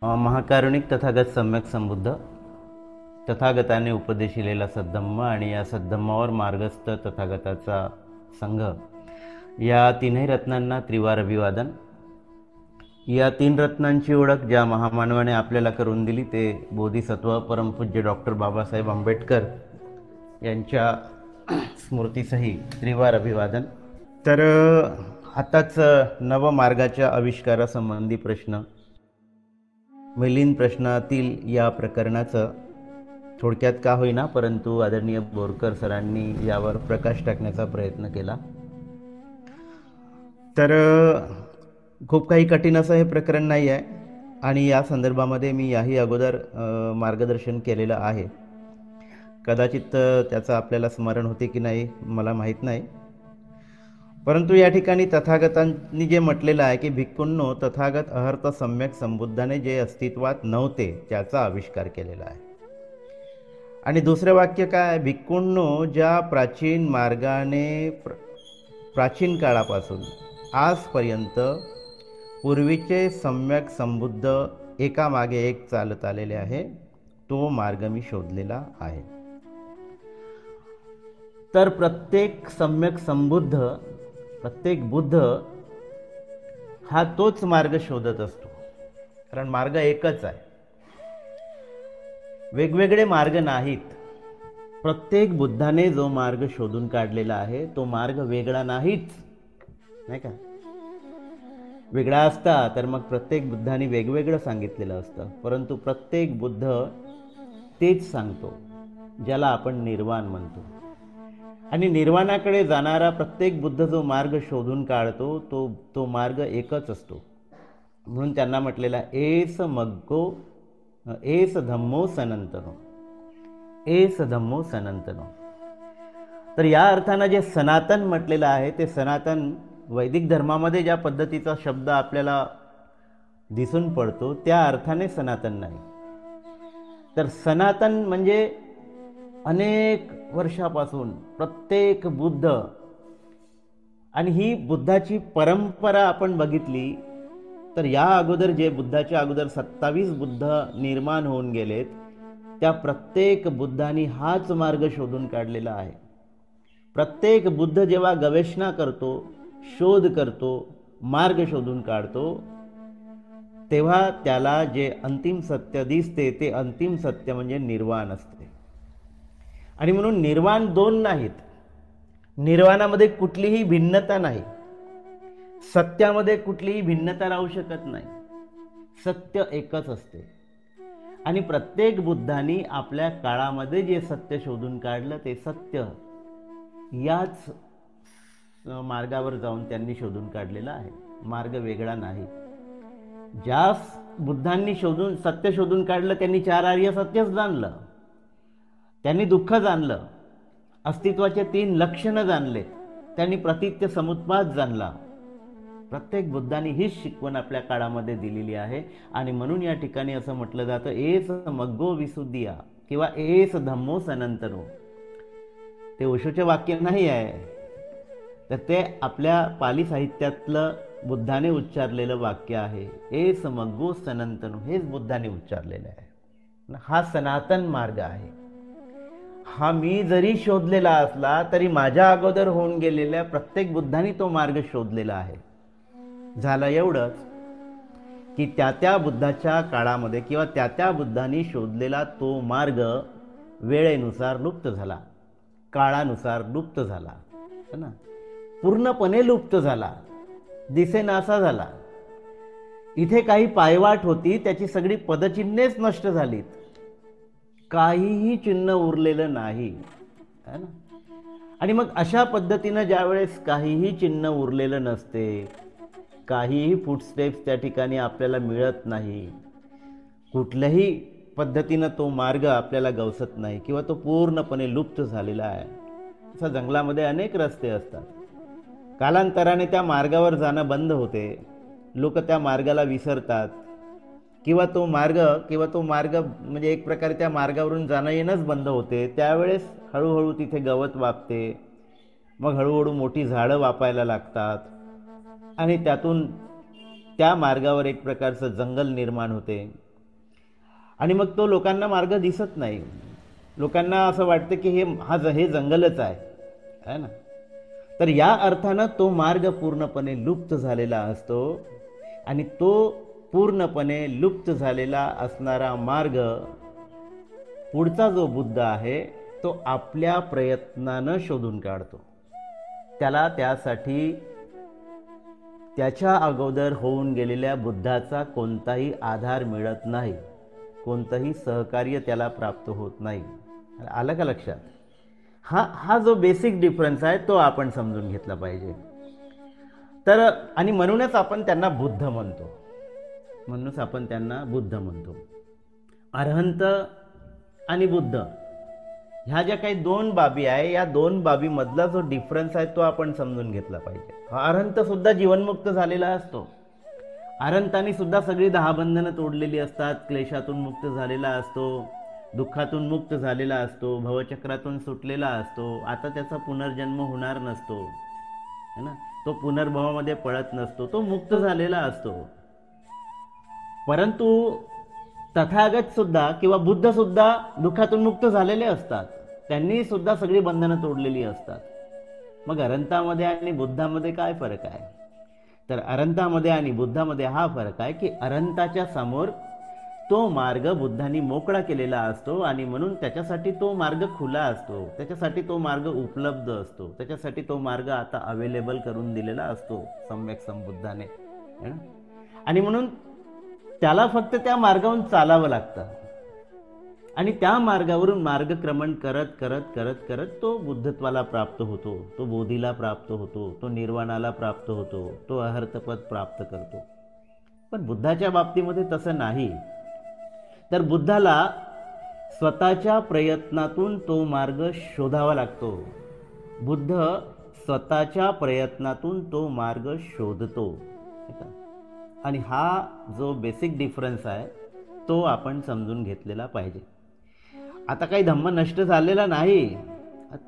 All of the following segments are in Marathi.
महाकारुणिक तथागत सम्यक संबुद्ध तथागताने उपदेशिलेला सद्धम्म आणि या सद्धम्मावर मार्गस्थ तथागताचा संघ, या तीनही रत्नांना त्रिवार अभिवादन. या तीन रत्नांची ओळख ज्या महामानवाने आपल्याला करून दिली ते बोधिसत्व परमपूज्य डॉक्टर बाबासाहेब आंबेडकर यांच्या स्मृतीसही त्रिवार अभिवादन. तर आताच नवमार्गाच्या आविष्कारासंबंधी प्रश्न, मिलिंद प्रश्नातील या प्रकरणाचं थोडक्यात का होईना परंतु आदरणीय बोरकर सरांनी यावर प्रकाश टाकण्याचा प्रयत्न केला. तर खूप काही कठीण असं हे प्रकरण नाही आहे आणि या संदर्भामध्ये मी याही अगोदर मार्गदर्शन केलेलं आहे. कदाचित त्याचं आपल्याला स्मरण होते की नाही मला माहीत नाही, परंतु या ठिकाणी तथागतांनी जे म्हटलेलं आहे की भिक्खूंनो तथागत अहर्त सम्यक संबुद्धाने जे अस्तित्वात नव्हते त्याचा आविष्कार केलेला आहे. आणि दुसरं वाक्य काय, भिक्खूंनो ज्या प्राचीन मार्गाने प्राचीन काळापासून आजपर्यंत पूर्वीचे सम्यक संबुद्ध एकामागे एक चालत आलेले आहे, तो मार्ग मी शोधलेला आहे. तर प्रत्येक सम्यक संबुद्ध, प्रत्येक बुद्ध हा तोच मार्ग शोधत असतो, कारण मार्ग एकच आहे, वेगवेगळे मार्ग नाहीत. प्रत्येक बुद्धाने जो मार्ग शोधून काढलेला आहे तो मार्ग वेगळा नाहीच, नाही का? वेगळा असता तर मग प्रत्येक बुद्धाने वेगवेगळं सांगितलेलं असतं, परंतु प्रत्येक बुद्ध तेच सांगतो ज्याला आपण निर्वाण म्हणतो. आणि निर्वाणाकडे जाणारा प्रत्येक बुद्ध जो मार्ग शोधून काढतो तो मार्ग एकच असतो. म्हणून त्यांना म्हटलेला एस मग्गो एस धम्मो सनातनो, एस धम्मो सनातनो. तर या अर्थानं जे सनातन म्हटलेलं आहे ते सनातन वैदिक धर्मामध्ये ज्या पद्धतीचा शब्द आपल्याला दिसून पडतो त्या अर्थाने सनातन नाही. तर सनातन म्हणजे अनेक वर्षापासून प्रत्येक बुद्ध, आणि ही बुद्धाची परंपरा आपण बघितली तर या अगोदर जे बुद्धाच्या अगोदर 27 बुद्ध निर्माण होऊन गेलेत त्या प्रत्येक बुद्धांनी हाच मार्ग शोधून काढलेला आहे. प्रत्येक बुद्ध जेव्हा गवेषणा करतो, शोध करतो, मार्ग शोधून काढतो, तेव्हा त्याला जे अंतिम सत्य दिसते ते अंतिम सत्य म्हणजे निर्वाण असते. आणि म्हणून निर्वाण दोन नाहीत, निर्वाणामध्ये कुठलीही भिन्नता नाही, सत्यामध्ये कुठलीही भिन्नता राहू शकत नाही, सत्य एकच असते. आणि प्रत्येक बुद्धांनी आपल्या काळामध्ये जे सत्य शोधून काढलं ते सत्य याच मार्गावर जाऊन त्यांनी शोधून काढलेला आहे, मार्ग वेगळा नाही. ज्या बुद्धांनी सत्य शोधून काढलं त्यांनी 4 आर्य सत्यच जाणलं, त्यांनी दुःख जाणलं, अस्तित्वाचे 3 लक्षणं जाणले, त्यांनी प्रतित्य समुत्पाद जाणला. प्रत्येक बुद्धांनी हीच शिकवण आपल्या काळामध्ये दिलेली आहे. आणि म्हणून या ठिकाणी असं म्हटलं जातं एस मग्गो विसुद्धिया किंवा एस धम्मो सनातनो. ते ओशोचे वाक्य नाही आहे, तर ते आपल्या पाली साहित्यातलं बुद्धाने उच्चारलेलं वाक्य आहे. एस मग्गो सनातनो हेच बुद्धाने उच्चारलेलं आहे. हा सनातन मार्ग आहे. हा मी जरी शोधलेला असला तरी माझ्या अगोदर होऊन गेलेल्या प्रत्येक बुद्धाने तो मार्ग शोधलेला आहे. झालं एवढंच की त्या बुद्धाच्या काळामध्ये किंवा त्या बुद्धांनी शोधलेला तो मार्ग वेळेनुसार लुप्त झाला, काळानुसार लुप्त झाला, है ना, पूर्णपणे लुप्त झाला, दिसेनासा झाला. इथे काही पायवाट होती त्याची सगळी पदचिन्हेच नष्ट झालीत, काहीही चिन्ह उरलेलं नाही, है ना. आणि मग अशा पद्धतीनं ज्यावेळेस काहीही चिन्ह उरलेलं नसते, काहीही फुटस्टेप्स त्या ठिकाणी आपल्याला मिळत नाही, कुठल्याही पद्धतीनं तो मार्ग आपल्याला गवसत नाही किंवा तो पूर्णपणे लुप्त झालेला आहे. अशा जंगलामध्ये अनेक रस्ते असतात, कालांतराने त्या मार्गावर जाणं बंद होते, लोक त्या मार्गाला विसरतात किंवा तो मार्ग म्हणजे एक प्रकारे त्या मार्गावरून जाणं येणंच बंद होते. त्यावेळेस हळूहळू तिथे गवत वापते, मग हळूहळू मोठी झाडं वापायला लागतात आणि त्यातून त्या मार्गावर एक प्रकारचं जंगल निर्माण होते. आणि मग तो लोकांना मार्ग दिसत नाही. लोकांना असं वाटतं की हे जंगलच आहे ना. तर या अर्थानं तो मार्ग पूर्णपणे लुप्त झालेला असतो. आणि तो पूर्णपणे लुप्त झालेला असणारा मार्ग पुढचा जो बुद्ध आहे तो आपल्या प्रयत्नानं शोधून काढतो. त्याला त्यासाठी त्याच्या अगोदर होऊन गेलेल्या बुद्धाचा कोणताही आधार मिळत नाही, कोणतंही सहकार्य त्याला प्राप्त होत नाही. आलं का लक्षात? हा जो बेसिक डिफरन्स आहे तो आपण समजून घेतला पाहिजे. तर आणि म्हणूनच आपण त्यांना बुद्ध म्हणतो. अरहंत आणि बुद्ध ह्या ज्या काही दोन बाबी आहे, या दोन बाबीमधला जो डिफरन्स आहे तो आपण समजून घेतला पाहिजे. अरहंत सुद्धा जीवनमुक्त झालेला असतो. अरहंतानी सुद्धा सगळी 10 बंधनं तोडलेली असतात, क्लेशातून मुक्त झालेला असतो, दुःखातून मुक्त झालेला असतो, भवचक्रातून सुटलेला असतो. आता त्याचा पुनर्जन्म होणार नसतो है ना. तो पुनर्भवामध्ये पडत नसतो, तो मुक्त झालेला असतो. परंतु तथागत सुद्धा किंवा बुद्ध सुद्धा दुःखातून मुक्त झालेले असतात. त्यांनी सुद्धा सगळी बंधनं तोडलेली असतात. मग अरहंतामध्ये आणि बुद्धामध्ये काय फरक आहे? तर अरहंतामध्ये आणि बुद्धामध्ये हा फरक आहे की अरहंताच्या समोर तो मार्ग बुद्धांनी मोकळा केलेला असतो आणि म्हणून त्याच्यासाठी तो मार्ग खुला असतो, त्याच्यासाठी तो मार्ग उपलब्ध असतो, त्याच्यासाठी तो मार्ग आता अवेलेबल करून दिलेला असतो सम्यक संबुद्धाने. आणि म्हणून त्याला फक्त त्या मार्गावरून चालावं लागतं आणि त्या मार्गावरून मार्गक्रमण करत करत करत करत तो बुद्धत्वाला प्राप्त होतो, तो बोधीला प्राप्त होतो, तो निर्वाणाला प्राप्त होतो, तो अहर्तपद प्राप्त करतो. पण बुद्धाच्या बाबतीमध्ये तसं नाही. तर बुद्धाला स्वतःच्या प्रयत्नातून तो मार्ग शोधावा लागतो. बुद्ध स्वतःच्या प्रयत्नातून तो मार्ग शोधतो. आणि हा जो बेसिक डिफरन्स आहे तो आपण समजून घेतलेला पाहिजे. आता काही धम्म नष्ट झालेला नाही.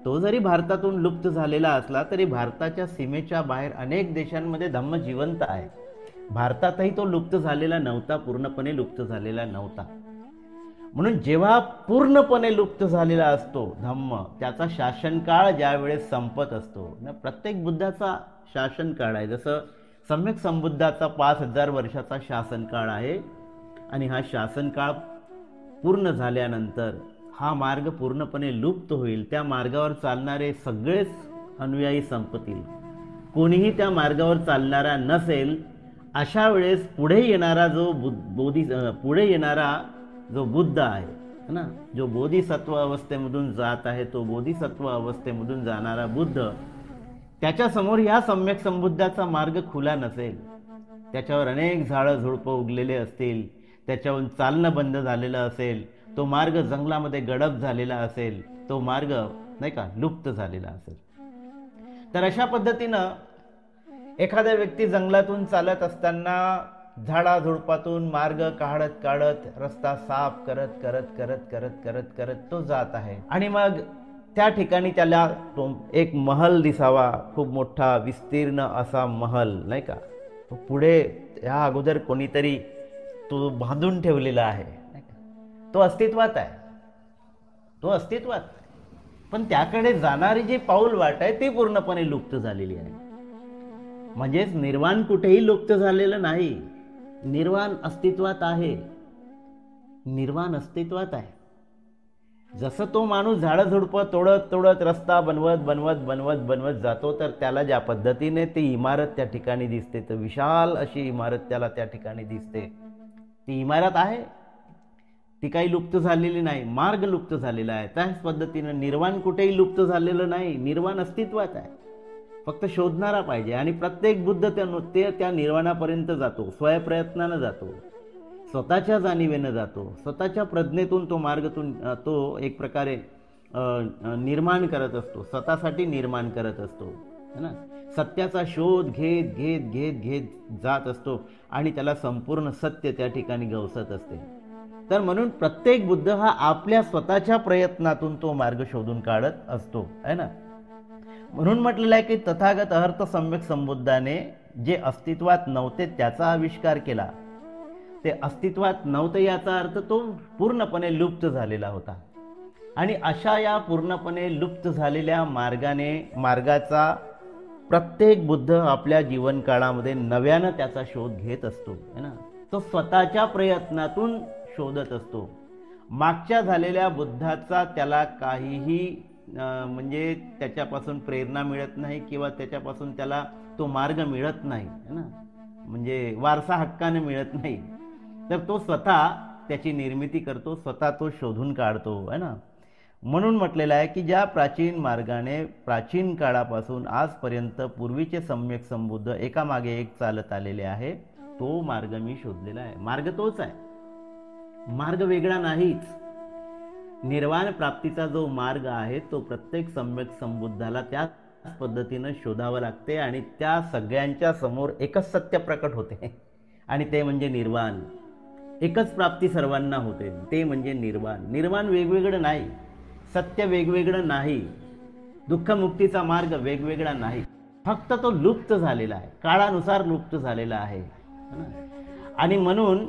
तो जरी भारतातून लुप्त झालेला असला तरी भारताच्या सीमेच्या बाहेर अनेक देशांमध्ये धम्म जिवंत आहे. भारतातही तो लुप्त झालेला नव्हता, पूर्णपणे लुप्त झालेला नव्हता. म्हणून जेव्हा पूर्णपणे लुप्त झालेला असतो धम्म, त्याचा शासनकाळ ज्या वेळेस संपत असतो ना, प्रत्येक बुद्धाचा शासनकाळ आहे. जसं सम्यक संबुद्धाचा 5000 वर्षाचा शासनकाळ आहे आणि हा शासनकाळ पूर्ण झाल्यानंतर हा मार्ग पूर्णपणे लुप्त होईल. त्या मार्गावर चालणारे सगळेच अनुयायी संपतील, कोणीही त्या मार्गावर चालणारा नसेल. अशा वेळेस पुढे येणारा जो बुद्ध आहे ना, जो बोधिसत्व अवस्थेमधून जात आहे, तो बोधिसत्व अवस्थेमधून जाणारा बुद्ध, त्याच्यासमोर या सम्यक संबुद्धाचा मार्ग खुला नसेल. त्याच्यावर अनेक झाडं झुडपं उगलेले असतील, त्याच्यावरून चालणं बंद झालेलं असेल, तो मार्ग जंगलामध्ये गडप झालेला असेल, तो मार्ग नाही का लुप्त झालेला असेल. तर अशा पद्धतीनं एखाद्या व्यक्ती जंगलातून चालत असताना झाडाझुडपातून मार्ग काढत काढत रस्ता साफ करत करत करत करत करत करत तो जात आहे. आणि मग त्या ठिकाणी त्याला तो एक महल दिसावा, खूप मोठा विस्तीर्ण असा महल नाही का. पुढे या अगोदर कोणीतरी तो बांधून ठेवलेला आहे, तो अस्तित्वात आहे, तो अस्तित्वात. पण त्याकडे जाणारी जी पाऊल वाट आहे ती पूर्णपणे लुप्त झालेली आहे. म्हणजेच निर्वाण कुठेही लुप्त झालेलं नाही. निर्वाण अस्तित्वात आहे, निर्वाण अस्तित्वात आहे. जसं तो माणूस झाडं झुडपं तोडत तोडत रस्ता बनवत बनवत बनवत बनवत जातो, तर त्याला ज्या पद्धतीने ती इमारत त्या ठिकाणी दिसते, तर विशाल अशी इमारत त्याला त्या ठिकाणी दिसते, ती इमारत आहे, ती काही लुप्त झालेली नाही. मार्ग लुप्त झालेला आहे. त्याच पद्धतीनं निर्वाण कुठेही लुप्त झालेलं नाही, निर्वाण अस्तित्वात आहे. फक्त शोधणारा पाहिजे. आणि प्रत्येक बुद्ध त्या निर्वाणापर्यंत जातो, स्वयंप्रयत्नानं जातो, स्वतःच्या जाणीवेनं जातो, स्वतःच्या प्रज्ञेतून तो मार्गातून तो एक प्रकारे निर्माण करत असतो, स्वतःसाठी निर्माण करत असतो है ना. सत्याचा शोध घेत घेत घेत घेत जात असतो आणि त्याला संपूर्ण सत्य त्या ठिकाणी गवसत असते. तर म्हणून प्रत्येक बुद्ध हा आपल्या स्वतःच्या प्रयत्नातून तो मार्ग शोधून काढत असतो है ना. म्हणून म्हटलेलं आहे की तथागत अहर्त सम्यक संबुद्धाने जे अस्तित्वात नव्हते त्याचा आविष्कार केला. ते अस्तित्वात नव्हतं याचा अर्थ तो पूर्णपणे लुप्त झालेला होता. आणि अशा या पूर्णपणे लुप्त झालेल्या मार्गाचा प्रत्येक बुद्ध आपल्या जीवनकाळामध्ये नव्यानं त्याचा शोध घेत असतो है ना. तो स्वतःच्या प्रयत्नातून शोधत असतो. मागच्या झालेल्या बुद्धाचा त्याला काहीही म्हणजे त्याच्यापासून प्रेरणा मिळत नाही किंवा त्याच्यापासून त्याला तो मार्ग मिळत नाही है ना, म्हणजे वारसा हक्काने मिळत नाही. तर तो स्वतः त्याची निर्मिती करतो, स्वतः तो शोधून काढतो है ना. म्हणून म्हटलेलं आहे की ज्या प्राचीन मार्गाने प्राचीन काळापासून आजपर्यंत पूर्वीचे सम्यक संबुद्ध एकामागे एक चालत आलेले आहे, तो मार्ग मी शोधलेला आहे. मार्ग तोच आहे, मार्ग वेगळा नाहीच. निर्वाण प्राप्तीचा जो मार्ग आहे तो प्रत्येक सम्यक संबुद्धाला त्याच पद्धतीनं शोधावं लागते आणि त्या सगळ्यांच्या समोर एकच सत्य प्रकट होते आणि ते म्हणजे निर्वाण. एकच प्राप्ती सर्वांना होते, ते म्हणजे निर्वाण. निर्वाण वेगवेगळं नाही, सत्य वेगवेगळं नाही, दुःखमुक्तीचा मार्ग वेगवेगळा नाही, फक्त तो लुप्त झालेला आहे, काळानुसार लुप्त झालेला आहे. आणि म्हणून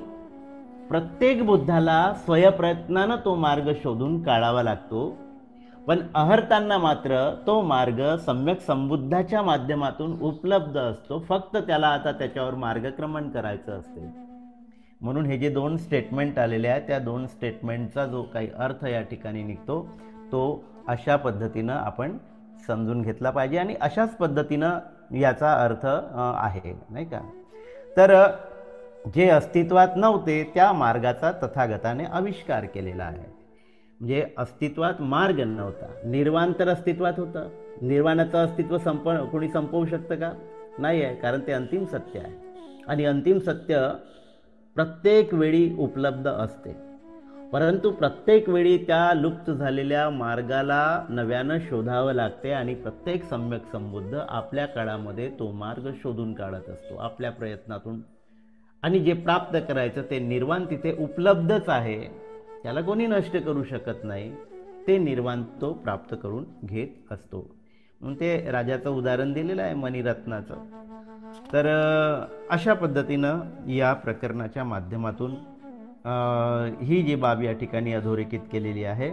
प्रत्येक बुद्धाला स्वयंप्रयत्नानं तो मार्ग शोधून काढावा लागतो. पण अहर्तांना मात्र तो मार्ग सम्यक संबुद्धाच्या माध्यमातून उपलब्ध असतो, फक्त त्याला आता त्याच्यावर मार्गक्रमण करायचं असते. म्हणून हे जे 2 स्टेटमेंट आलेले आहेत त्या 2 स्टेटमेंटचा जो काही अर्थ या ठिकाणी निघतो तो अशा पद्धतीनं आपण समजून घेतला पाहिजे आणि अशाच पद्धतीनं याचा अर्थ आहे नाही का. तर जे अस्तित्वात नव्हते त्या मार्गाचा तथागताने आविष्कार केलेला आहे. म्हणजे अस्तित्वात मार्ग नव्हता, निर्वाण तर अस्तित्वात होतं. निर्वाणाचं अस्तित्व कोणी संपवू शकतं का? नाही आहे, कारण ते अंतिम सत्य आहे आणि अंतिम सत्य प्रत्येक वेळी उपलब्ध असते. परंतु प्रत्येक वेळी त्या लुप्त झालेल्या मार्गाला नव्यानं शोधावं लागते आणि प्रत्येक सम्यक संबुद्ध आपल्या काळामध्ये तो मार्ग शोधून काढत असतो आपल्या प्रयत्नातून. आणि जे प्राप्त करायचं ते निर्वाण तिथे उपलब्धच आहे, त्याला कोणी नष्ट करू शकत नाही. ते निर्वाण तो प्राप्त करून घेत असतो. म्हणून ते राजाचं उदाहरण दिलेलं आहे मणिरत्नाचं. तर अशा पद्धतीनं या प्रकरणाच्या माध्यमातून ही जी बाब या ठिकाणी अधोरेखित केलेली आहे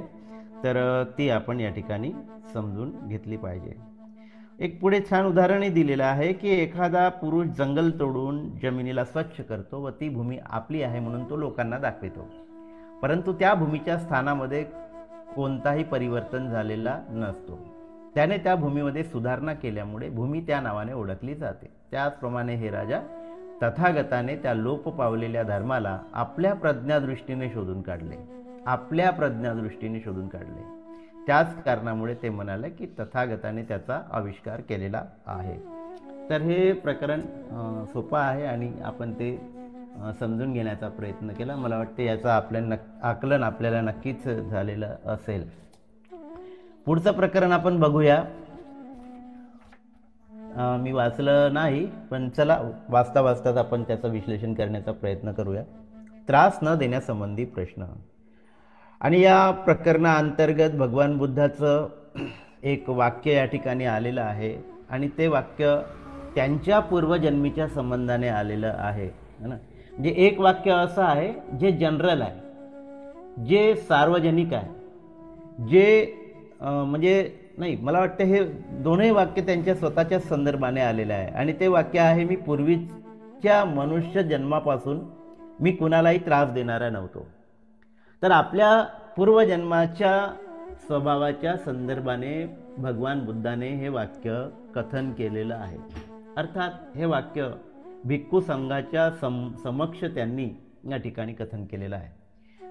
तर ती आपण या ठिकाणी समजून घेतली पाहिजे. एक पुढे छान उदाहरणही दिलेलं आहे की एखादा पुरुष जंगल तोडून जमिनीला स्वच्छ करतो व ती भूमी आपली आहे म्हणून तो लोकांना दाखवितो, परंतु त्या भूमीच्या स्थानामध्ये कोणताही परिवर्तन झालेला नसतो. त्याने त्या भूमीमध्ये सुधारणा केल्यामुळे भूमी त्या नावाने ओळखली जाते. त्याचप्रमाणे हे राजा तथागताने त्या लोप पावलेल्या धर्माला आपल्या प्रज्ञादृष्टीने शोधून काढले, आपल्या प्रज्ञादृष्टीने शोधून काढले. त्याच कारणामुळे ते म्हणाले की तथागताने त्याचा आविष्कार केलेला आहे. तर हे प्रकरण सोपं आहे आणि आपण ते समजून घेण्याचा प्रयत्न केला. मला वाटते याचं आकलन आपल्याला नक्कीच झालेलं असेल. पुढचं प्रकरण आपण बघूया. मी वाचलं नाही पण चला वाचता वाचताच आपण त्याचं विश्लेषण करण्याचा प्रयत्न करूया. त्रास न देण्यासंबंधी प्रश्न. आणि या प्रकरणाअंतर्गत भगवान बुद्धाचं एक वाक्य या ठिकाणी आलेलं आहे आणि ते वाक्य त्यांच्या पूर्वजन्मीच्या संबंधाने आलेलं आहे ना. म्हणजे एक वाक्य असं आहे जे जनरल आहे, जे सार्वजनिक आहे, जे म्हणजे नाही, मला वाटतं हे दोनही वाक्य त्यांच्या स्वतःच्या संदर्भाने आलेलं आहे. आणि ते वाक्य आहे, मी पूर्वीच्या मनुष्य जन्मापासून मी कुणालाही त्रास देणारा नव्हतो. तर आपल्या पूर्वजन्माच्या स्वभावाच्या संदर्भाने भगवान बुद्धाने हे वाक्य कथन केलेलं आहे. अर्थात हे वाक्य भिक्खू संघाच्या समक्ष त्यांनी या ठिकाणी कथन केलेलं आहे.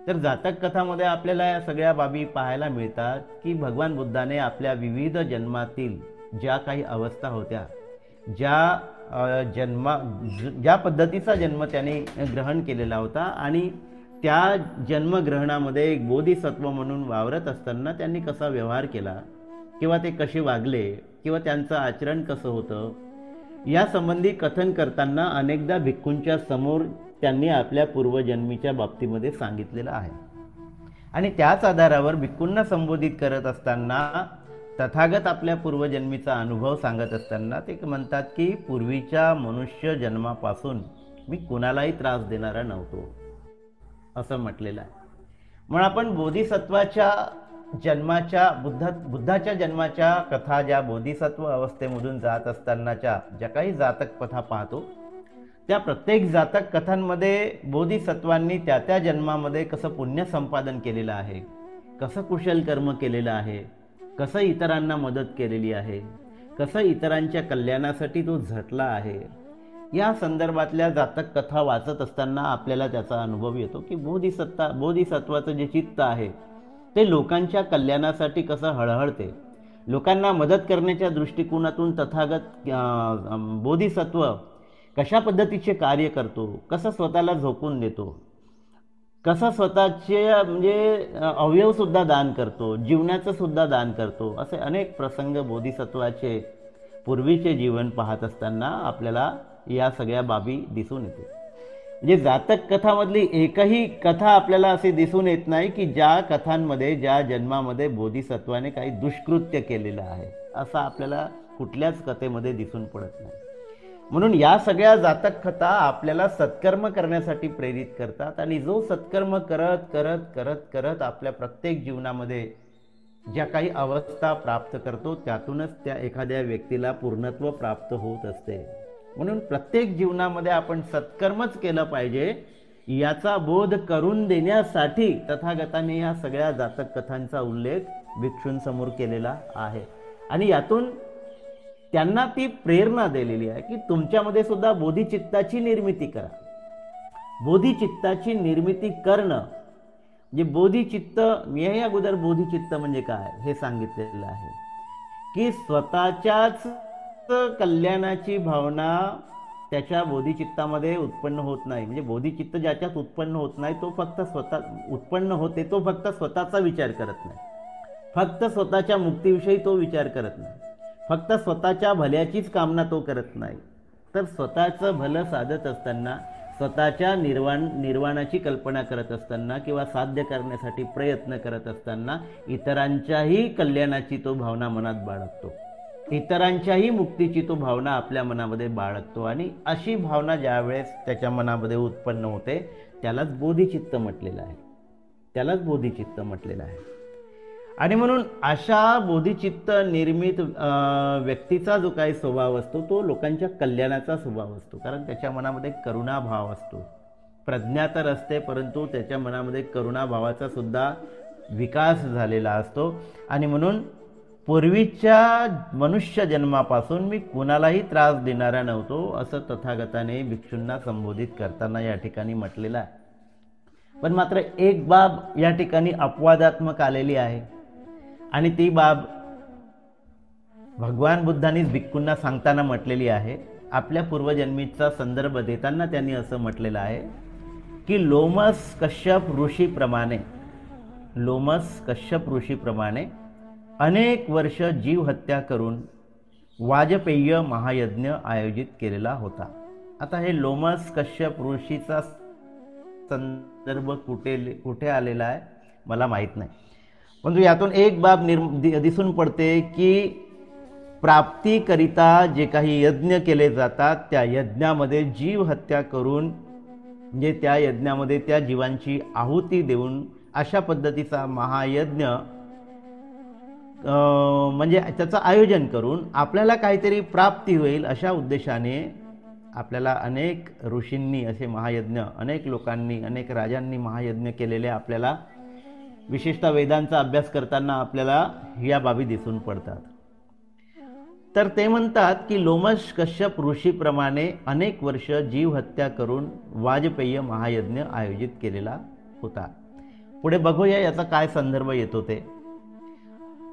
तर जातक कथामध्ये आपल्याला या सगळ्या बाबी पाहायला मिळतात की भगवान बुद्धाने आपल्या विविध जन्मातील ज्या काही अवस्था होत्या, ज्या पद्धतीचा जन्म त्याने ग्रहण केलेला होता आणि त्या जन्मग्रहणामध्ये एक बोधिसत्व म्हणून वावरत असताना त्यांनी कसा व्यवहार केला किंवा ते कसे वागले किंवा त्यांचं आचरण कसं होतं या संबंधी कथन करताना अनेकदा भिक्खूंच्या समोर त्यांनी आपल्या पूर्वजन्मीच्या बाबतीमध्ये सांगितलेलं आहे. आणि त्याच आधारावर भिक्खूंना संबोधित करत असताना तथागत आपल्या पूर्वजन्मीचा अनुभव सांगत असताना ते म्हणतात की पूर्वीच्या मनुष्य जन्मापासून मी कुणालाही त्रास देणारा नव्हतो. असं म्हटलेलं आहे. म्हणून आपण बोधिसत्वाच्या जन्माच्या बुद्धाच्या जन्माच्या कथा, ज्या बोधिसत्व अवस्थेमधून जात असतानाच्या ज्या काही जातक कथा पाहतो, त्या प्रत्येक जातक कथांमध्ये बोधिसत्वांनी त्या त्या जन्मामध्ये कसं पुण्य संपादन केलेलं आहे, कसं कुशल कर्म केलेलं आहे, कसं इतरांना मदत केलेली आहे, कसं इतरांच्या कल्याणासाठी तो झटला आहे, या संदर्भातल्या जातक कथा वाचत असताना आपल्याला त्याचा अनुभव येतो की बोधिसत्वाचं जे चित्त आहे ते लोकांच्या कल्याणासाठी कसं हळहळते, लोकांना मदत करण्याच्या दृष्टिकोनातून तथागत बोधिसत्व कशा पद्धतीचे कार्य करतो, कसं स्वतःला झोकून देतो, कसं स्वतःचे म्हणजे अवयवसुद्धा दान करतो, जीवनाचं सुद्धा दान करतो, असे अनेक प्रसंग बोधिसत्वाचे पूर्वीचे जीवन पाहत असताना आपल्याला या सगळ्या बाबी दिसून येते. म्हणजे जातक कथामधली एकही कथा आपल्याला असे दिसून येत नाही की ज्या कथांमध्ये ज्या जन्मामध्ये बोधिसत्वाने काही दुष्कृत्य केलेलं आहे, असं आपल्याला कुठल्याच कथेमध्ये दिसून पडत नाही. म्हणून या सगळ्या जातक कथा आपल्याला सत्कर्म करण्यासाठी प्रेरित करतात आणि जो सत्कर्म करत करत करत करत आपल्या प्रत्येक जीवनामध्ये ज्या काही अवस्था प्राप्त करतो त्यातूनच त्या एखाद्या व्यक्तीला पूर्णत्व प्राप्त होत असते. म्हणून प्रत्येक जीवनामध्ये आपण सत्कर्मच केलं पाहिजे याचा बोध करून देण्यासाठी तथागताने या सगळ्या जातक कथांचा उल्लेख भिक्षूंसमोर केलेला आहे आणि यातून त्यांना ती प्रेरणा दिलेली आहे की तुमच्यामध्ये सुद्धा बोधिचित्ताची निर्मिती करा. बोधिचित्ताची निर्मिती करणं म्हणजे बोधिचित्त, मी या अगोदर बोधिचित्त म्हणजे काय हे सांगितलेलं आहे की स्वतःच्याच कल्याणाची भावना त्याच्या बोधिचित्तामध्ये उत्पन्न होत नाही. म्हणजे बोधिचित्त ज्याच्यात उत्पन्न होत नाही तो फक्त स्वतः उत्पन्न होते, तो फक्त स्वतःचा विचार करत नाही, फक्त स्वतःच्या मुक्तीविषयी तो विचार करत नाही, फक्त स्वतःच्या भल्याचीच कामना तो करत नाही, तर स्वतःचं भलं साधत असताना, स्वतःच्या निर्वाणाची कल्पना करत असताना किंवा साध्य करण्यासाठी प्रयत्न करत असताना इतरांच्याही कल्याणाची तो भावना मनात बाळगतो, इतरांच्याही मुक्तीची तो भावना आपल्या मनामध्ये बाळगतो आणि अशी भावना ज्यावेळेस त्याच्या मनामध्ये उत्पन्न होते त्यालाच बोधिचित्त म्हटलेलं आहे, त्यालाच बोधिचित्त म्हटलेलं आहे. आणि म्हणून अशा बोधिचित्त निर्मित व्यक्तीचा जो काही स्वभाव असतो तो लोकांच्या कल्याणाचा स्वभाव असतो, कारण त्याच्या मनामध्ये करुणाभाव असतो. प्रज्ञा तर असते परंतु त्याच्या मनामध्ये करुणाभावाचा सुद्धा विकास झालेला असतो. आणि म्हणून पूर्वीच्या मनुष्य जन्मापासून मी कुणालाही त्रास देणारा नव्हतो असं तथागताने भिक्षूंना संबोधित करताना या ठिकाणी म्हटलेलं आहे. पण मात्र एक बाब या ठिकाणी अपवादात्मक आलेली आहे आणि ती बाब भगवान बुद्धांनीच भिक्खूंना सांगताना म्हटलेली आहे. आपल्या पूर्वजन्मीचा संदर्भ देताना त्यांनी असं म्हटलेलं आहे की लोमस कश्यप ऋषीप्रमाणे अनेक वर्ष जीव हत्या करून वाजपेय महायज्ञ आयोजित केलेला होता. आता हे लोमस कश्यप ऋषीचा संदर्भ कुठे आलेला आहे मला माहीत नाही, परंतु यातून एक बाब दिसून पडते की प्राप्तीकरिता जे काही यज्ञ केले जातात त्या यज्ञामध्ये जीव हत्या करून म्हणजे त्या यज्ञामध्ये त्या जीवांची आहुती देऊन अशा पद्धतीचा महायज्ञ म्हणजे त्याचं आयोजन करून आपल्याला काहीतरी प्राप्ती होईल अशा उद्देशाने आपल्याला अनेक ऋषींनी असे महायज्ञ, अनेक लोकांनी, अनेक राजांनी महायज्ञ केलेले आपल्याला विशेषतः वेदांचा अभ्यास करताना आपल्याला या बाबी दिसून पडतात. तर ते म्हणतात की लोमश कश्यप ऋषीप्रमाणे अनेक वर्ष जीव हत्या करून वाजपेय महायज्ञ आयोजित केलेला होता. पुढे बघूया याचा काय संदर्भ येतो ते.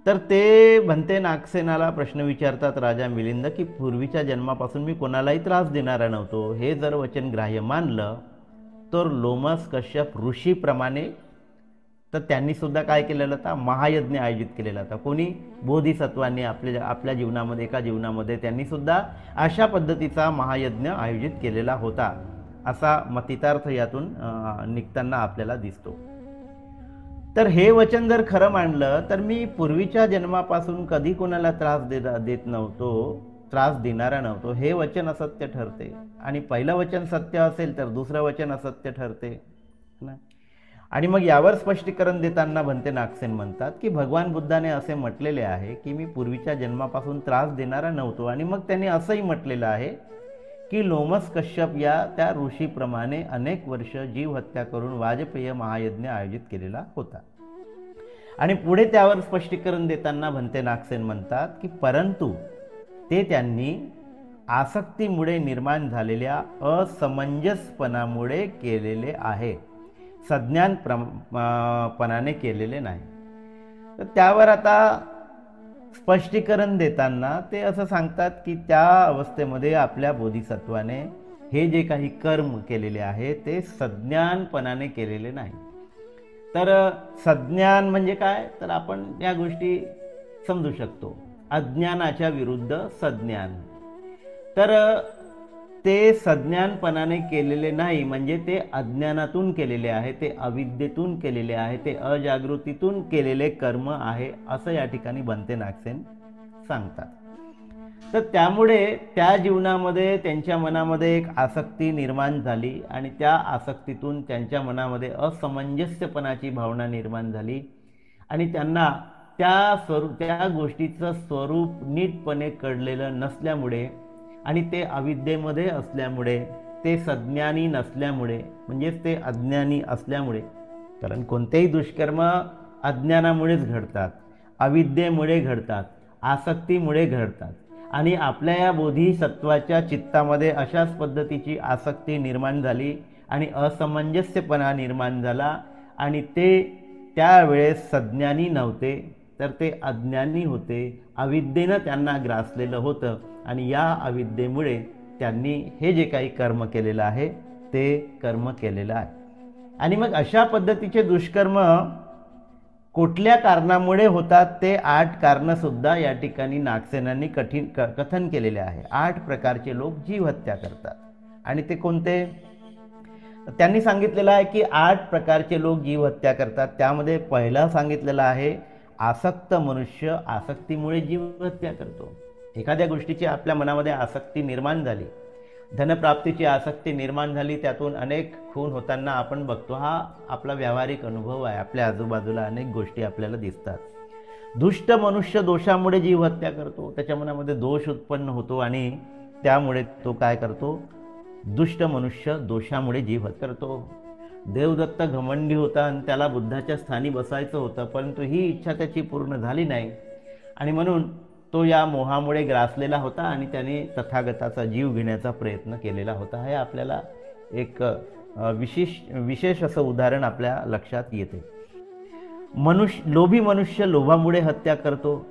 तर ते भन्ते नागसेनाला प्रश्न विचारतात राजा मिलिंद की पूर्वीच्या जन्मापासून मी कोणालाही त्रास देणारा नव्हतो, हे जर वचन ग्राह्य मानलं तर लोमस कश्यप ऋषीप्रमाणे तर त्यांनी सुद्धा काय केलेलं होता, महायज्ञ आयोजित केलेला होता. कोणी बोधिसत्वांनी आपल्या जीवनामध्ये एका जीवनामध्ये त्यांनी सुद्धा अशा पद्धतीचा महायज्ञ आयोजित केलेला होता असा मतितार्थ यातून निघताना आपल्याला दिसतो. तर हे वचन जर खरं मानलं तर मी पूर्वीच्या जन्मापासून कधी कोणाला त्रास देत नव्हतो, त्रास देणारा नव्हतो, हे वचन असत्य ठरते. आणि पहिलं वचन सत्य असेल तर दुसरं वचन असत्य ठरते ना. आणि मग यावर स्पष्टीकरण देताना भंते नागसेन म्हणतात की भगवान बुद्धाने असे म्हटलेले आहे की मी पूर्वीच्या जन्मापासून त्रास देणारा नव्हतो, आणि मग त्यांनी असंही म्हटलेलं आहे की लोमस कश्यप या त्या ऋषीप्रमाणे अनेक वर्ष जीव हत्या करून वाजपेय महायज्ञ आयोजित केलेला होता. आणि पुढे त्यावर स्पष्टीकरण देताना भंते नागसेन म्हणतात की परंतु ते त्यांनी आसक्तीमुळे निर्माण झालेल्या असमंजसपणामुळे केलेले आहे, सज्ञानपणाने केलेले नाही. तर त्यावर आता स्पष्टीकरण देताना ते असं सांगतात की त्या अवस्थेमध्ये आपल्या बोधिसत्वाने हे जे काही कर्म केलेले आहे ते सज्ञानपणाने केलेले नाही. तर सज्ञान म्हणजे काय, तर आपण या गोष्टी समजू शकतो. अज्ञानाच्या विरुद्ध सज्ञान. तर ते सज्ञानपणाने केलेले नाही म्हणजे ते अज्ञानातून केलेले आहे, ते अविद्येतून केलेले आहे, ते अजागृतीतून केलेले कर्म आहे, असं या ठिकाणी भंते नागसेन सांगतात. तर त्यामुळे त्या जीवनामध्ये त्यांच्या मनामध्ये एक आसक्ती निर्माण झाली आणि त्या आसक्तीतून त्यांच्या मनामध्ये असमंजस्यपणाची भावना निर्माण झाली आणि त्यांना त्या गोष्टीचं स्वरूप नीटपणे कळलेलं नसल्यामुळे आणि ते अविद्येमध्ये असल्यामुळे, ते सज्ञानी नसल्यामुळे, म्हणजेच ते अज्ञानी असल्यामुळे, कारण कोणतेही दुष्कर्म अज्ञानामुळेच घडतात, अविद्येमुळे घडतात, आसक्तीमुळे घडतात. आणि आपल्या या बोधिसत्वाच्या चित्तामध्ये अशाच पद्धतीची आसक्ती निर्माण झाली आणि असमंजस्यपणा निर्माण झाला आणि ते त्यावेळेस सज्ञानी नव्हते, तर ते अज्ञानी होते, अविद्येनं त्यांना ग्रासलेलं होतं आणि या अविद्येमुळे त्यांनी हे जे काही कर्म केलेलं आहे ते कर्म केलेलं आहे. आणि मग अशा पद्धतीचे दुष्कर्म कुठल्या कारणामुळे होतात ते 8 कारणं सुद्धा या ठिकाणी नागसेनांनी कथन केलेले आहे. 8 प्रकारचे लोक जीव हत्या करतात. आणि ते कोणते, त्यांनी सांगितलेलं आहे की 8 प्रकारचे लोक जीव हत्या करतात. त्यामध्ये पहिला सांगितलेला आहे आसक्त मनुष्य आसक्तीमुळे जीव हत्या करतो. एखाद्या गोष्टीची आपल्या मनामध्ये आसक्ती निर्माण झाली, धनप्राप्तीची आसक्ती निर्माण झाली, त्यातून अनेक खून होताना आपण बघतो. हा आपला व्यावहारिक अनुभव आहे. आपल्या आजूबाजूला अनेक गोष्टी आपल्याला दिसतात. दुष्ट मनुष्य दोषामुळे जीव हत्या करतो. त्याच्या मनामध्ये दोष उत्पन्न होतो आणि त्यामुळे तो काय करतो, दुष्ट मनुष्य दोषामुळे जीव हत्या करतो. देवदत्त घमंडी होता आणि त्याला बुद्धाच्या स्थानी बसायचं होतं, परंतु ही इच्छा त्याची पूर्ण झाली नाही आणि म्हणून तो या मोहामुळे ग्रासलेला होता आणि त्याने तथागताचा जीव घेण्याचा प्रयत्न केलेला होता. हे आपल्याला एक विशेष असं उदाहरण आपल्या लक्षात येते. लोभी मनुष्य लोभामुळे हत्या करतो.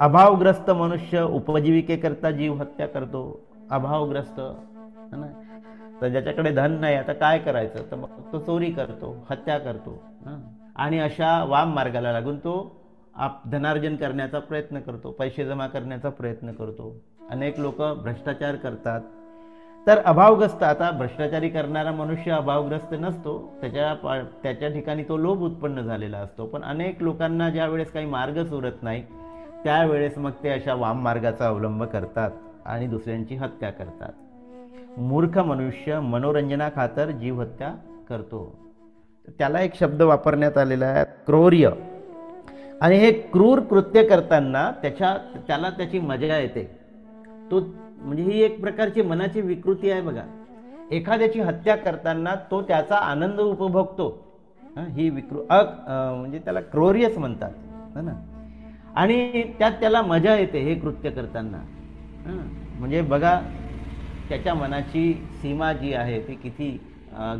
अभावग्रस्त मनुष्य उपजीविकेकरता जीव हत्या करतो. अभावग्रस्त है ना, तर ज्याच्याकडे धन नाही, आता काय करायचं, तर मग तो चोरी करतो, हत्या करतो आणि अशा वाम मार्गाला लागून तो धनार्जन करण्याचा प्रयत्न करतो, पैसे जमा करण्याचा प्रयत्न करतो. अनेक लोक भ्रष्टाचार करतात. तर अभावग्रस्त, आता भ्रष्टाचारी करणारा मनुष्य अभावग्रस्त नसतो, त्याच्या ठिकाणी तो लोभ उत्पन्न झालेला असतो. पण अनेक लोकांना ज्या वेळेस काही मार्गच उरत नाही त्यावेळेस मग ते अशा वाम मार्गाचा अवलंब करतात आणि दुसऱ्यांची हत्या करतात. मूर्ख मनुष्य मनोरंजनाखातर जीव हत्या करतो. त्याला एक शब्द वापरण्यात आलेला आहे, क्रौर्य. आणि हे क्रूर कृत्य करताना त्याला त्याची मजा येते. तो म्हणजे ही एक प्रकारची मनाची विकृती आहे बघा. एखाद्याची हत्या करताना तो त्याचा आनंद उपभोगतो. ही म्हणजे त्याला क्रौर्यच म्हणतात, है ना. आणि त्याला मजा येते हे कृत्य करताना. म्हणजे बघा त्याच्या मनाची सीमा जी आहे ती किती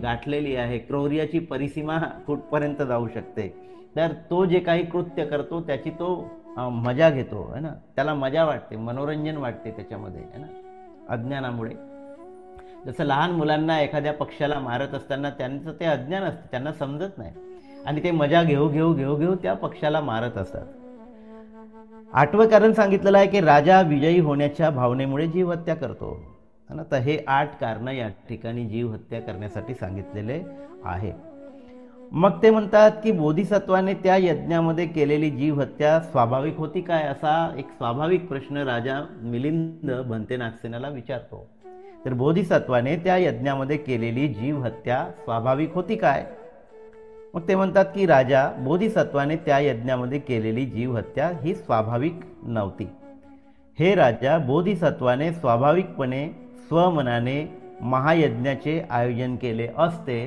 गाठलेली आहे. क्रौर्याची परिसीमा कुठपर्यंत जाऊ शकते. तर तो जे काही कृत्य करतो त्याची तो मजा घेतो, है ना. त्याला मजा वाटते, मनोरंजन वाटते त्याच्यामध्ये, है ना, अज्ञानामुळे. जसं लहान मुलांना एखाद्या पक्ष्याला मारत असताना त्यांचं ते अज्ञान असतं, त्यांना समजत नाही आणि ते मजा घेऊ त्या पक्ष्याला मारत असतात. 8वं कारण सांगितलेलं आहे की राजा विजयी होण्याच्या भावनेमुळे जीव हत्या करतो, है ना. तर हे 8 कारणं या ठिकाणी जीव हत्या करण्यासाठी सांगितलेले आहे. मग ते म्हणतात की बोधिसत्वाने त्या यज्ञामध्ये केलेली जीव हत्या स्वाभाविक होती काय, असा एक स्वाभाविक प्रश्न राजा मिलिंद भंते नागसेनाला विचारतो. तर बोधिसत्वाने त्या यज्ञामध्ये केलेली जीव हत्या स्वाभाविक होती काय. मग ते म्हणतात की राजा, बोधिसत्वाने त्या यज्ञामध्ये केलेली जीवहत्या ही स्वाभाविक नव्हती. हे राजा, बोधिसत्वाने स्वाभाविकपणे स्वमनाने महायज्ञाचे आयोजन केले असते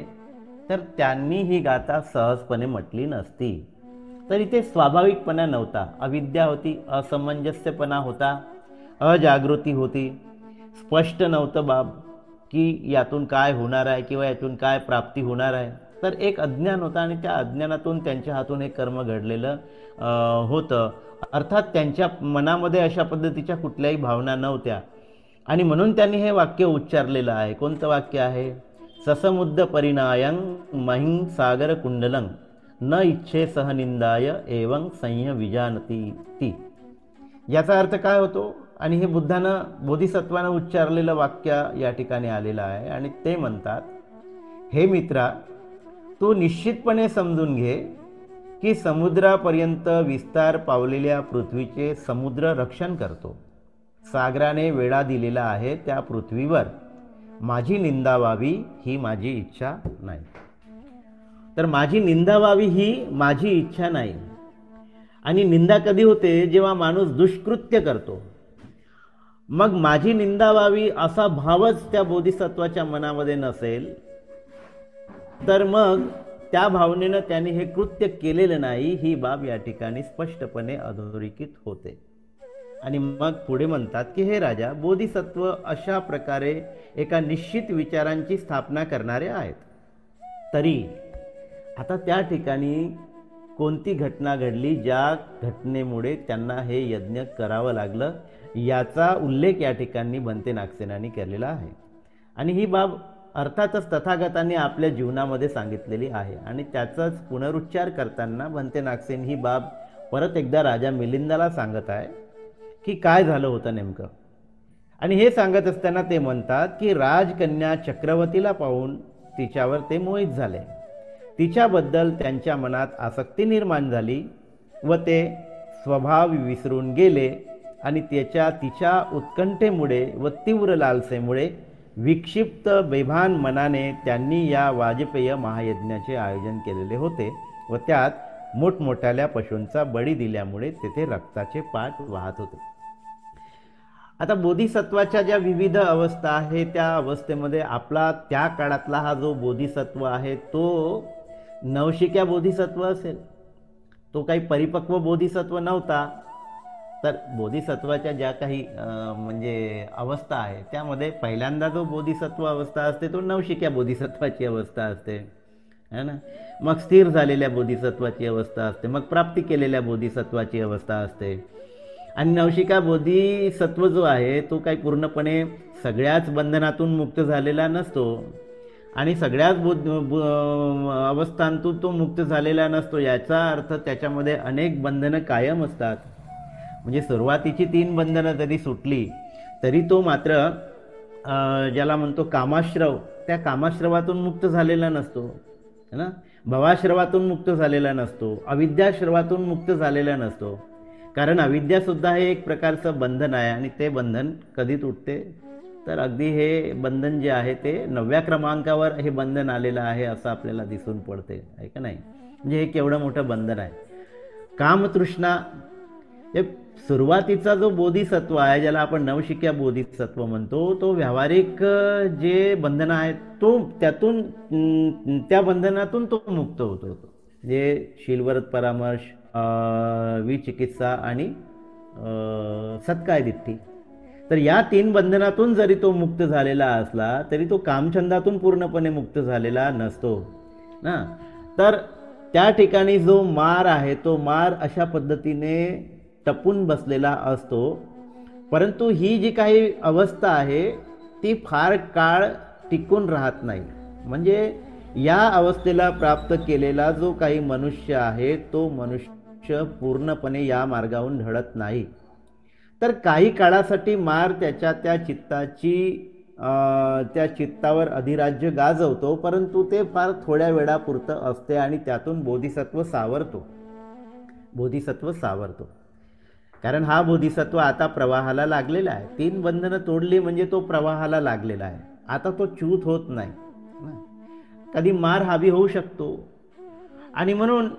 तर त्यांनी ही गाथा सहजपणे म्हटली नसती. तर इथे स्वाभाविकपणा नव्हता, अविद्या होती, असमंजस्यपणा होता, अजागृती होती, स्पष्ट नव्हतं बाब की यातून काय होणार आहे किंवा यातून काय प्राप्ती होणार आहे. तर एक अज्ञान होता आणि त्या अज्ञानातून त्यांच्या हातून हे कर्म घडलेलं होतं. अर्थात त्यांच्या मनामध्ये अशा पद्धतीच्या कुठल्याही भावना नव्हत्या आणि म्हणून त्यांनी हे वाक्य उच्चारलेलं आहे. कोणतं वाक्य आहे? ससमुद्ध परिणायं महिं सागर कुंडलं न इच्छे सहनिंदाय एवं संय विजानती ती. याचा अर्थ काय होतो? आणि हे बुद्धानं बोधिसत्वानं उच्चारलेलं वाक्य या ठिकाणी आलेलं आहे आणि ते म्हणतात, हे मित्रा, तू निश्चितपणे समजून घे की समुद्रापर्यंत विस्तार पावलेल्या पृथ्वीचे समुद्र रक्षण करतो. सागराने वेढा दिलेला आहे त्या पृथ्वीवर माझी निंदा व्हावी ही माझी इच्छा नाही. तर माझी निंदा व्हावी ही माझी इच्छा नाही. आणि निंदा कधी होते? जेव्हा माणूस दुष्कृत्य करतो. मग माझी निंदा व्हावी असा भावच त्या बोधिसत्वाच्या मनामध्ये नसेल तर मग त्या भावनेनं त्यांनी हे कृत्य केलेलं नाही ही बाब या ठिकाणी स्पष्टपणे अधोरेखित होते. आणि मग पुढे म्हणतात की हे राजा, बोधिसत्व अशा प्रकारे एका निश्चित विचारांची स्थापना करणारे आहेत. तरी आता त्या ठिकाणी कोणती घटना घडली ज्या घटनेमुळे त्यांना हे यज्ञ करावं लागलं याचा उल्लेख या ठिकाणी भंते नागसेनांनी केलेला आहे. आणि ही बाब अर्थातच तथागतांनी आपल्या जीवनामध्ये सांगितलेली आहे आणि त्याचाच पुनरुच्चार करताना भंते नागसेन ही बाब परत एकदा राजा मिलिंदाला सांगत आहे की काय झालं होतं नेमकं. आणि हे सांगत असताना ते म्हणतात की राजकन्या चक्रवर्तीला पाहून तिच्यावर ते मोहित झाले. तिच्याबद्दल त्यांच्या मनात आसक्ती निर्माण झाली व ते स्वभाव विसरून गेले आणि तिच्या उत्कंठेमुळे व तीव्र लालसेमुळे विक्षिप्त बेभान मनाने त्यांनी या वाजपेय महायज्ञाचे आयोजन केलेले होते व त्यात मोठमोठ्याल्या पशूंचा बळी दिल्यामुळे तेथे रक्ताचे पाट वाहत होते. आता बोधिसत्वाच्या ज्या विविध अवस्था आहेत त्या अवस्थेमध्ये आपला त्या काळातला हा जो बोधिसत्व आहे तो नवशिक्या बोधिसत्व असेल. तो काही परिपक्व बोधिसत्व नव्हता. तर बोधिसत्वाच्या ज्या काही म्हणजे अवस्था आहे त्यामध्ये पहिल्यांदा जो बोधिसत्व अवस्था असते तो नवशिक्या बोधिसत्वाची अवस्था असते, है ना. मग स्थिर झालेल्या बोधिसत्वाची अवस्था असते, मग प्राप्ती केलेल्या बोधिसत्वाची अवस्था असते. आणि नवशिका बोधिसत्व जो आहे तो काही पूर्णपणे सगळ्याच बंधनातून मुक्त झालेला नसतो आणि सगळ्याच अवस्थांतून तो मुक्त झालेला नसतो. याचा अर्थ त्याच्यामध्ये अनेक बंधनं कायम असतात. म्हणजे सुरुवातीची 3 बंधनं जरी सुटली तरी तो मात्र ज्याला म्हणतो कामाश्रव, त्या कामाश्रवातून मुक्त झालेला नसतो, है ना. भवाश्रवातून मुक्त झालेला नसतो, अविद्याश्रवातून मुक्त झालेला नसतो. कारण अविद्यासुद्धा हे एक प्रकारचं बंधन आहे आणि ते बंधन कधी तुटते तर अगदी हे बंधन जे आहे ते 9व्या क्रमांकावर हे बंधन आलेलं आहे असं आपल्याला दिसून पडते, आहे का नाही. म्हणजे हे केवढं मोठं बंधन आहे. कामतृष्णा हे सुरुवातीचा जो बोधिसत्व आहे ज्याला आपण नवशिक्या बोधिसत्व म्हणतो तो व्यावहारिक जे बंधन आहेत तो त्यातून त्या बंधनातून तो मुक्त होतो. जे शीलव्रत परामर्श, विचिकित्सा आणि सत्काय दिट्ठी. तर या 3 बंधनातून जरी तो मुक्त झालेला असला तरी तो कामछंदातून पूर्णपणे मुक्त झालेला नसतो ना. तर त्या ठिकाणी जो मार आहे तो मार अशा पद्धतीने टपून बसलेला असतो. परंतु ही जी काही अवस्था आहे ती फार काळ टिकून राहत नाही. म्हणजे या अवस्थेला प्राप्त केलेला जो काही मनुष्य आहे तो मनुष्य पूर्णपणे या मार्गावरून ढळत नाही. तर काही काळासाठी मार त्याच्या त्या चित्तावर अधिराज्य गाजवतो, परंतु ते फार थोड्या वेळापुरतं असते आणि त्यातून बोधिसत्व सावरतो. कारण हा बोधिसत्व आता प्रवाहाला लागलेला आहे. 3 बंधनं तोडली म्हणजे तो प्रवाहाला लागलेला आहे. आता तो च्यूत होत नाही. कधी मार हावी होऊ शकतो आणि म्हणून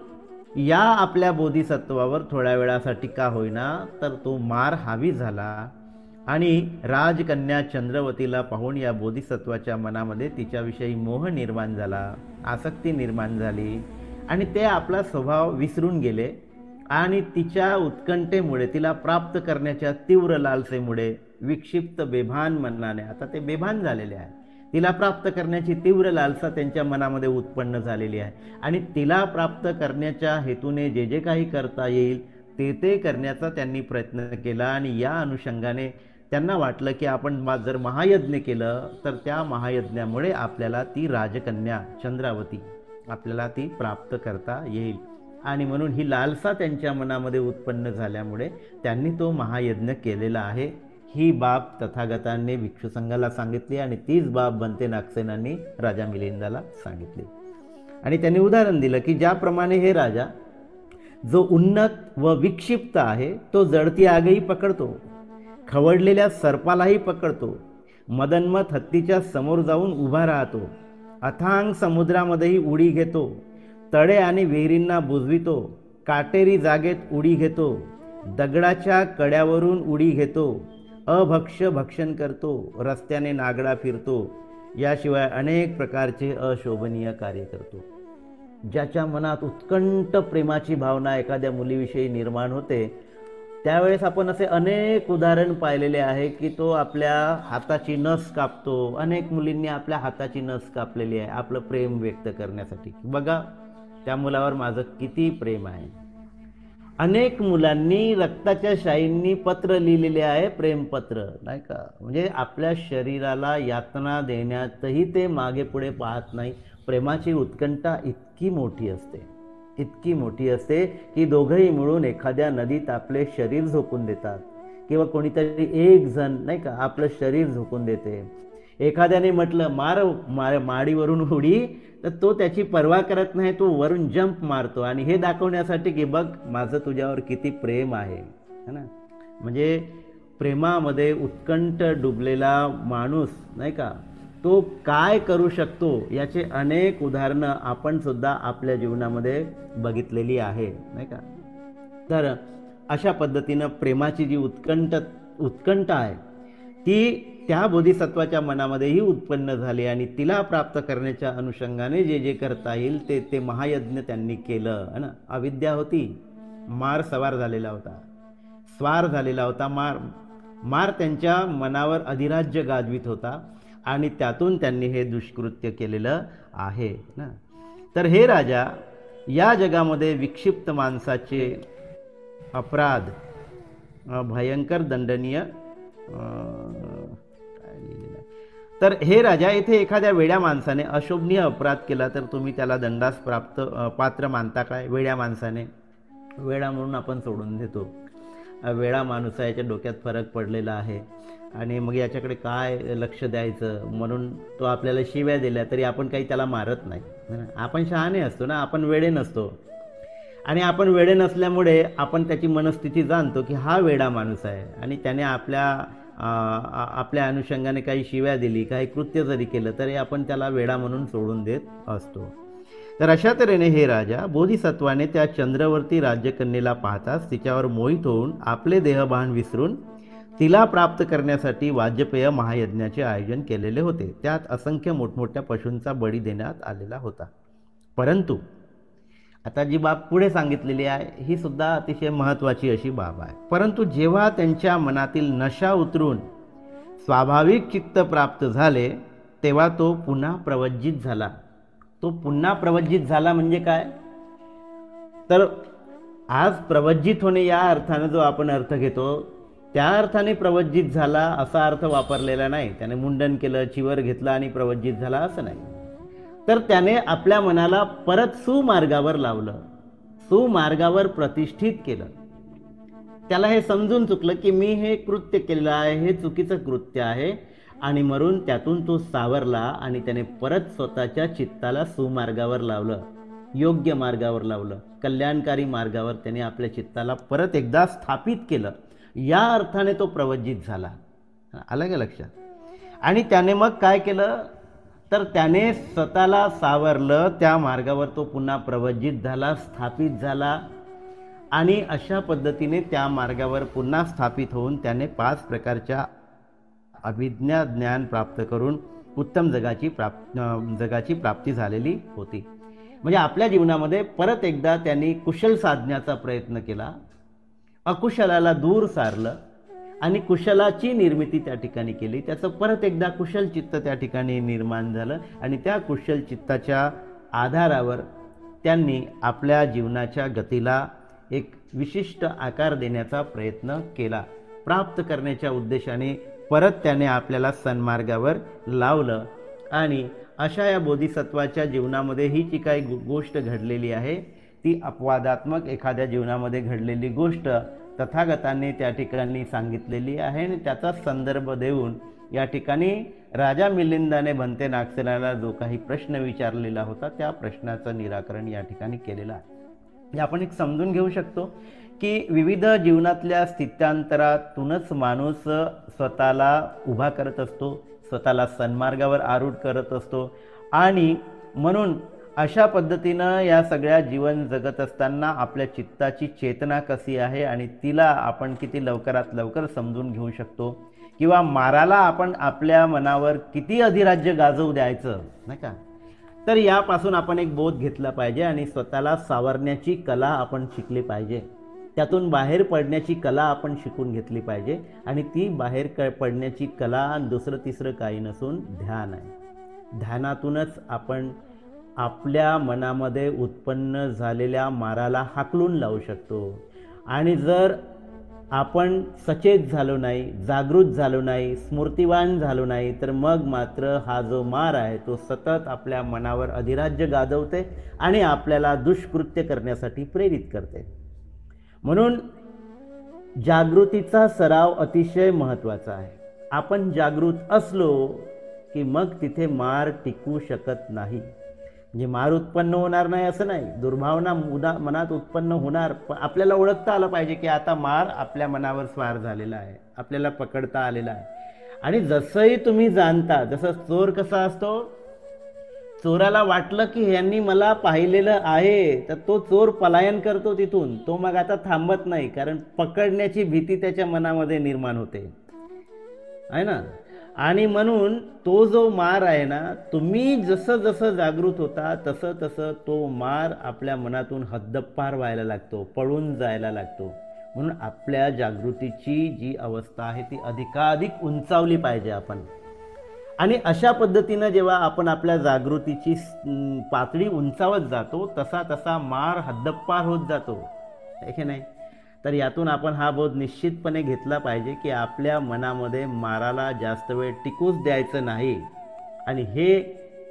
या आपल्या बोधिसत्वावर थोड्या वेळासाठी का होईना तर तो मार हावी झाला आणि राजकन्या चंद्रवतीला पाहून या बोधिसत्वाच्या मनामध्ये तिच्याविषयी मोह निर्माण झाला, आसक्ती निर्माण झाली आणि ते आपला स्वभाव विसरून गेले आणि तिच्या उत्कंठेमुळे, तिला प्राप्त करण्याच्या तीव्र लालसेमुळे विक्षिप्त बेभान मनाने, आता ते बेभान झालेले आहे, तिला प्राप्त करण्याची तीव्र लालसा त्यांच्या मनामध्ये उत्पन्न झालेली आहे आणि तिला प्राप्त करण्याच्या हेतूने जे जे काही करता येईल ते करण्याचा त्यांनी प्रयत्न केला आणि या अनुषंगाने त्यांना वाटलं की आपण जर महायज्ञ केलं तर त्या महायज्ञामुळे आपल्याला ती राजकन्या चंद्रावती आपल्याला ती प्राप्त करता येईल आणि म्हणून ही लालसा त्यांच्या मनामध्ये उत्पन्न झाल्यामुळे त्यांनी तो महायज्ञ केलेला आहे। ही बाब तथागतांनी भिक्षू संघाला सांगितली आणि तीच बाब बनते नागसेनांनी राजा मिलिंदाला सांगितली आणि त्यांनी उदाहरण दिलं की ज्याप्रमाणे हे राजा जो उन्नत व विक्षिप्त आहे तो जळती आगही पकडतो, खवडलेल्या सर्पालाही पकडतो, मदन्मत हत्तीच्या समोर जाऊन उभा राहतो, अथांग समुद्रामध्येही उडी घेतो, तळे आणि विहिरींना बुजवितो, काटेरी जागेत उडी घेतो, दगडाच्या कड्यावरून उडी घेतो, अभक्ष्य भक्षण करतो, रस्त्याने नागडा फिरतो, याशिवाय अनेक प्रकारचे अशोभनीय कार्य करतो। ज्याच्या मनात उत्कंठ प्रेमाची भावना एखाद्या मुलीविषयी निर्माण होते त्यावेळेस आपण असे अनेक उदाहरण पाहिलेले आहे की तो आपल्या हाताची नस कापतो। अनेक मुलींनी आपल्या हाताची नस कापलेली आहे आपलं प्रेम व्यक्त करण्यासाठी, बघा त्या मुलावर माझं किती प्रेम आहे। अनेक मुलांनी रक्ताच्या शाईंनी पत्र लिहिलेले आहे, प्रेमपत्र, नाही का, म्हणजे आपल्या शरीराला यातना देण्यातही ते मागे पुढे पाहत नाही। प्रेमाची उत्कंठा इतकी मोठी असते, इतकी मोठी असते की दोघंही मिळून एखाद्या नदीत आपले शरीर झोकून देतात किंवा कोणीतरी एक जण नाही का आपलं शरीर झोकून देते। एखाद्याने म्हटलं मार माडीवरून उडी तर तो त्याची पर्वा करत नाही, तो वरून जंप मारतो आणि हे दाखवण्यासाठी की बघ माझं तुझ्यावर किती प्रेम आहे, है ना। म्हणजे प्रेमामध्ये उत्कंठ डुबलेला माणूस नाही का तो काय करू शकतो याचे अनेक उदाहरणं आपण सुद्धा आपल्या जीवनामध्ये बघितलेली आहे, नाही का। तर अशा पद्धतीनं प्रेमाची जी उत्कंठ आहे ती त्या बोधिसत्वाच्या मनामध्येही उत्पन्न झाली आणि तिला प्राप्त करण्याच्या अनुषंगाने जे जे करता येईल ते महायज्ञ त्यांनी केलं, है ना। अविद्या होती, मार सवार झालेला होता, स्वार झालेला होता, मार त्यांच्या मनावर अधिराज्य गाजवित होता आणि त्यातून त्यांनी हे दुष्कृत्य केलेलं आहे ना। तर हे राजा या जगामध्ये विक्षिप्त माणसाचे अपराध भयंकर दंडनीय तर हे राजा इथे एखाद्या वेड्या माणसाने अशोभनीय अपराध केला तर तुम्ही त्याला दंडास पात्र मानता काय? वेड्या माणसाने, वेडा म्हणून आपण सोडून देतो, वेडा माणूस आहे, याच्या डोक्यात फरक पडलेला आहे आणि मग याच्याकडे काय लक्ष द्यायचं म्हणून तो आपल्याला शिव्या दिल्या तरी आपण काही त्याला मारत नाही। आपण शहाणे असतो ना, आपण वेडे नसतो आणि आपण वेडे नसल्यामुळे आपण त्याची मनस्थिती जाणतो की हा वेडा माणूस आहे आणि त्याने आपल्या अनुषंगाने काही शिव्या दिली, काही कृत्य जरी केलं तरी आपण त्याला वेडा म्हणून सोडून देत असतो। तर अशा तऱ्हेने हे राजा बोधिसत्वाने त्या चंद्रवर्ती राज्यकन्येला पाहताच तिच्यावर मोहित होऊन आपले देहभान विसरून तिला प्राप्त करण्यासाठी वाजपेय महायज्ञाचे आयोजन केलेले होते। त्यात असंख्य मोठमोठ्या पशूंचा बळी देण्यात आलेला होता। परंतु आता जी बाब पुढे सांगितलेली आहे ही सुद्धा अतिशय महत्त्वाची अशी बाब आहे। परंतु जेव्हा त्यांच्या मनातील नशा उतरून स्वाभाविक चित्त प्राप्त झाले तेव्हा तो पुन्हा प्रवज्जित झाला। तो पुन्हा प्रवज्जित झाला म्हणजे काय? तर आज प्रवज्जित होणे या अर्थाने जो आपण अर्थ घेतो त्या अर्थाने प्रवज्जित झाला असा अर्थ वापरलेला नाही। त्याने मुंडन केलं, चिवर घेतला आणि प्रवज्जित झाला असं नाही। तर त्याने आपल्या मनाला परत सुमार्गावर लावलं, सुमार्गावर प्रतिष्ठित केलं। त्याला हे समजून चुकलं की मी हे कृत्य केलेलं आहे, हे चुकीचं कृत्य आहे आणि म्हणून त्यातून तो सावरला आणि त्याने परत स्वतःच्या चित्ताला सुमार्गावर लावलं, योग्य मार्गावर लावलं, कल्याणकारी मार्गावर त्याने आपल्या चित्ताला परत एकदा स्थापित केलं। या अर्थाने तो प्रवज्जित झाला, आलं का लक्षात? आणि त्याने मग काय केलं? तर त्याने स्वतःला सावरलं, त्या मार्गावर तो पुन्हा प्रवज्जित झाला, स्थापित झाला आणि अशा पद्धतीने त्या मार्गावर पुन्हा स्थापित होऊन त्याने 5 प्रकारच्या अभिज्ञा ज्ञान प्राप्त करून उत्तम जगाची प्राप्ती झालेली होती. म्हणजे आपल्या जीवनामध्ये परत एकदा त्यांनी कुशल साधण्याचा प्रयत्न केला, अकुशलाला दूर सारलं आणि कुशलाची निर्मिती त्या ठिकाणी केली. त्याचं परत एकदा कुशल चित्त त्या ठिकाणी निर्माण झालं आणि त्या कुशल चित्ताच्या आधारावर त्यांनी आपल्या जीवनाच्या गतीला एक विशिष्ट आकार देण्याचा प्रयत्न केला. प्राप्त करण्याच्या उद्देशाने परत त्याने आपल्याला सन्मार्गावर लावलं आणि अशा या बोधिसत्वाच्या जीवनामध्ये ही जी काही गोष्ट घडलेली आहे ती अपवादात्मक एखाद्या जीवनामध्ये घडलेली गोष्ट तथागतांनी त्या ठिकाणी सांगितलेली आहे आणि त्याचा संदर्भ देऊन या ठिकाणी राजा मिलिंदाने भंते नागसेनाला जो काही प्रश्न विचारलेला होता त्या प्रश्नाचं निराकरण या ठिकाणी केलेलं आहे. आपण एक समजून घेऊ शकतो की विविध जीवनातल्या स्थित्यांतरातूनच माणूस स्वतःला उभा करत असतो, स्वतःला सन्मार्गावर आरूढ करत असतो आणि म्हणून अशा पद्धतीनं या सगळ्या जीवन जगत असताना आपल्या चित्ताची चेतना कशी आहे आणि तिला आपण किती लवकरात लवकर समजून घेऊ शकतो किंवा माराला आपण आपल्या मनावर किती अधिराज्य गाजवू द्यायचं नाही का. तर यापासून आपण एक बोध घेतला पाहिजे आणि स्वतःला सावरण्याची कला आपण शिकली पाहिजे. त्यातून बाहेर पडण्याची कला आपण शिकून घेतली पाहिजे आणि ती बाहेर पडण्याची कला दुसरं तिसरं काही नसून ध्यान आहे. ध्यानातूनच आपण आपल्या मनामध्ये उत्पन्न झालेल्या माराला हाकलून लावू शकतो आणि जर आपण सचेत झालो नाही, जागृत झालो नाही, स्मृतिवान झालो नाही तर मग मात्र हा जो मार आहे तो सतत आपल्या मनावर अधिराज्य गाजवते आणि आपल्याला दुष्कृत्य करण्यासाठी प्रेरित करते. म्हणून जागृतीचा सराव अतिशय महत्त्वाचा आहे. आपण जागृत असलो की मग तिथे मार टिकू शकत नाही. म्हणजे मार उत्पन्न होणार नाही असं नाही, दुर्भावना मनात उत्पन्न होणार, पण आपल्याला ओळखता आलं पाहिजे की आता मार आपल्या मनावर स्वार झालेला आहे, आपल्याला पकडता आलेला आहे. आणि जसंही तुम्ही जाणता, जसं चोर कसा असतो, चोराला वाटलं की यांनी मला पाहिलेलं आहे तर तो चोर पलायन करतो तिथून, तो मग आता थांबत नाही कारण पकडण्याची भीती त्याच्या मनामध्ये निर्माण होते आहे ना. आणि म्हणून तो जो मार आहे ना, तुम्ही जसं जसं जागृत होता तसं तसं तो मार आपल्या मनातून हद्दपार व्हायला लागतो, पळून जायला लागतो. म्हणून आपल्या जागृतीची जी अवस्था आहे ती अधिकाधिक उंचावली पाहिजे आपण. आणि अशा पद्धतीनं जेव्हा आपण आपल्या जागृतीची पातळी उंचावत जातो तसा तसा मार हद्दपार होत जातो आहे की नाही. तर यातून आपण हा बोध निश्चितपणे घेतला पाहिजे की आपल्या मनामध्ये माराला जास्त वेळ टिकूच द्यायचं नाही. आणि हे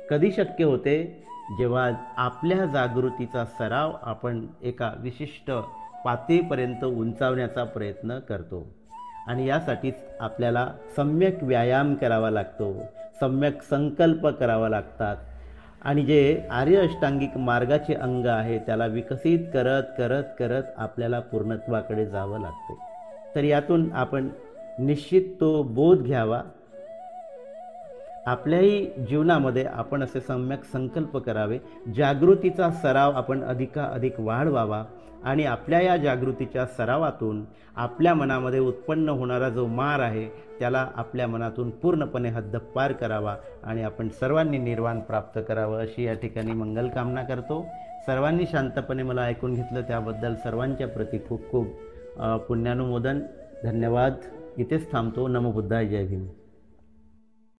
कधी शक्य होते, जेव्हा आपल्या जागृतीचा सराव आपण एका विशिष्ट पातळीपर्यंत उंचावण्याचा प्रयत्न करतो. आणि यासाठीच आपल्याला सम्यक व्यायाम करावा लागतो, सम्यक संकल्प करावा लागतात आणि जे आर्य अष्टांगिक मार्गाचे अंग आहे त्याला विकसित करत करत करत आपल्याला पूर्णत्वाकडे जावं लागते. तर यातून आपण निश्चित तो बोध घ्यावा. आपल्याही जीवनामध्ये आपण असे सम्यक संकल्प करावे, जागृतीचा सराव आपण अधिकाधिक वाढवावा आणि आपल्या या जागृतीच्या सरावातून आपल्या मनामध्ये उत्पन्न होणारा जो मार आहे त्याला आपल्या मनातून पूर्णपणे हद्दपार करावा आणि आपण सर्वांनी निर्वाण प्राप्त करावं अशी या ठिकाणी मंगलकामना करतो. सर्वांनी शांतपणे मला ऐकून घेतलं त्याबद्दल सर्वांच्या प्रती खूप खूप पुण्यानुमोदन. धन्यवाद. इथेच थांबतो. नमो बुद्धाय. जय भीम.